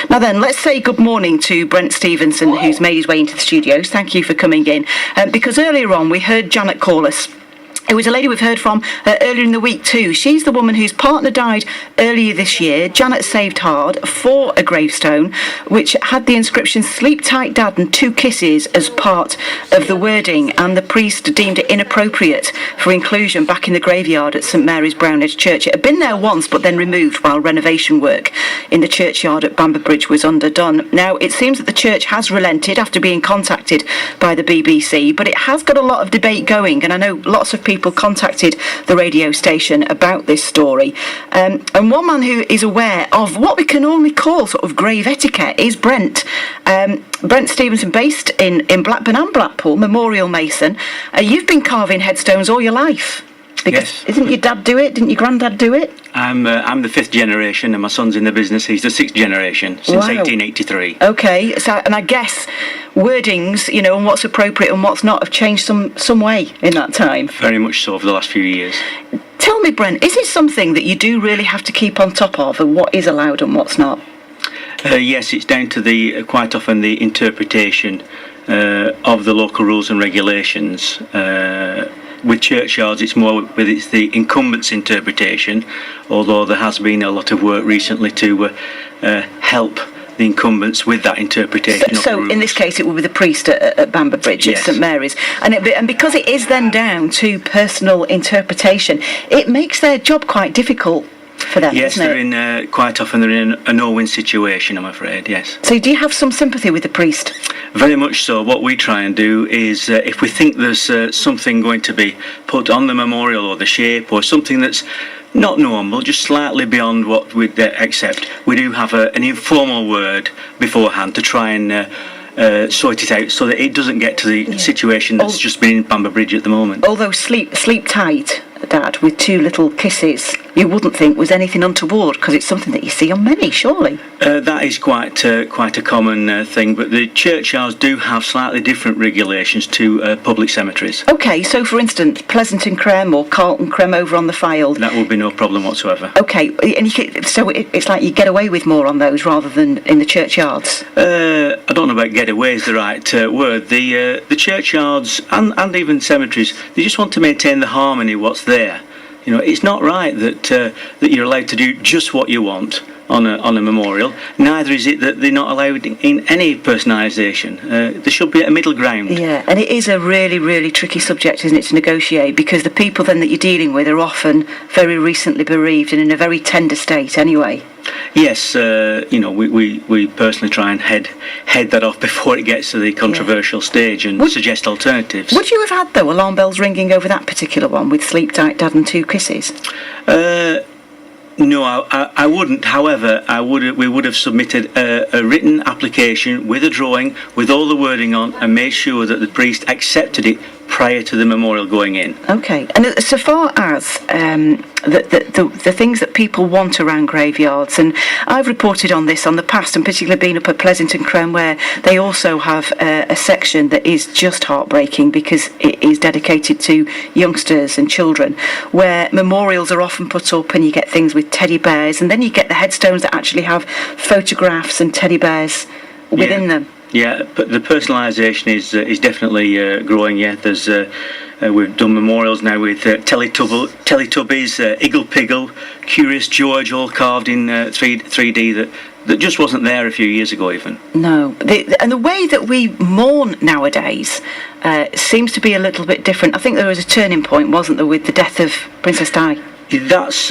Now then, let's say good morning to Brent Stevenson, who's made his way into the studios. Thank you for coming in. Because earlier on we heard Janet call us. It was a lady we've heard from earlier in the week too. She's the woman whose partner died earlier this year. Janet saved hard for a gravestone which had the inscription "Sleep tight, Dad," and 2 kisses as part of the wording, and the priest deemed it inappropriate for inclusion back in the graveyard at St Mary's Brownedge Church. It had been there once but then removed while renovation work in the churchyard at Bamber Bridge was underdone. Now, it seems that the church has relented after being contacted by the BBC, but it has got a lot of debate going, and I know lots of people contacted the radio station about this story. And one man who is aware of what we can only call sort of grave etiquette is Brent. Brent Stevenson, based in Blackburn and Blackpool, memorial mason. You've been carving headstones all your life. Because yes. Didn't your dad do it? Didn't your granddad do it? I'm the 5th generation, and my son's in the business. He's the 6th generation since 1883. Okay, so and I guess wordings, and what's appropriate and what's not have changed some way in that time. Very much so over the last few years. Tell me, Brent, is it something that you do really have to keep on top of, and what is allowed and what's not? Yes, it's down to quite often the interpretation of the local rules and regulations. With churchyards, it's the incumbent's interpretation, although there has been a lot of work recently to help the incumbents with that interpretation. So in this case, it would be the priest at Bamber Bridge, at St Mary's, and because it is then down to personal interpretation, it makes their job quite difficult for them. Yes, they're quite often they're in a no-win situation, I'm afraid. Yes. So do you have some sympathy with the priest? Very much so. What we try and do is, if we think there's something going to be put on the memorial or the shape or something that's not normal, just slightly beyond what we'd accept, we do have an informal word beforehand to try and sort it out so that it doesn't get to the situation that's just been in Bamber Bridge at the moment. Although sleep tight, Dad, with 2 little kisses, you wouldn't think was anything untoward, because it's something that you see on many, surely. That is quite a common thing, but the churchyards do have slightly different regulations to public cemeteries. Okay, so for instance, Pleasanton Crem or Carlton Crem over on the Fylde. That would be no problem whatsoever. Okay, and so it's like you get away with more on those rather than in the churchyards? I don't know about get away is the right word. The churchyards and even cemeteries, they just want to maintain the harmony what's there. It's not right that you're allowed to do just what you want on a memorial. Neither is it that they're not allowed in any personalisation. There should be a middle ground. Yeah, and it is a really, really tricky subject, isn't it, to negotiate, because the people then that you're dealing with are often very recently bereaved and in a very tender state anyway. Yes, we personally try and head that off before it gets to the controversial stage and suggest alternatives. Would you have had, though, alarm bells ringing over that particular one with "Sleep tight, Dad," and 2 kisses? No, I wouldn't. However, we would have submitted a written application with a drawing, with all the wording on, and made sure that the priest accepted it prior to the memorial going in. Okay, and so far as the things that people want around graveyards, and I've reported on this on the past, and particularly being up at Pleasanton Crem, where they also have a section that is just heartbreaking because it is dedicated to youngsters and children, where memorials are often put up and you get things with teddy bears, and then you get the headstones that actually have photographs and teddy bears within them. Yeah, but the personalisation is definitely growing. Yeah, there's we've done memorials now with Teletubbies, Iggle Piggle, Curious George, all carved in 3D that just wasn't there a few years ago even. No, and the way that we mourn nowadays seems to be a little bit different. I think there was a turning point, wasn't there, with the death of Princess Di? That's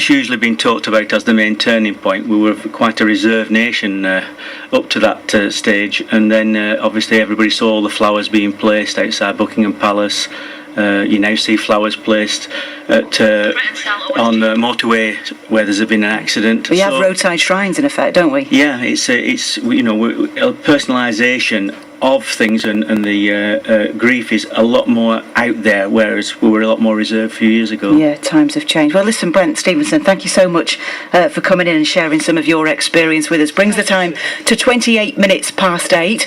usually been talked about as the main turning point. We were quite a reserved nation up to that stage, and then obviously everybody saw all the flowers being placed outside Buckingham Palace. You now see flowers placed on the motorway where there's been an accident. We have roadside shrines in effect, don't we? Yeah, it's personalisation of things, and the grief is a lot more out there, whereas we were a lot more reserved a few years ago. Yeah, times have changed. Well, listen, Brent Stevenson, thank you so much for coming in and sharing some of your experience with us. Brings the time to 28 minutes past 8.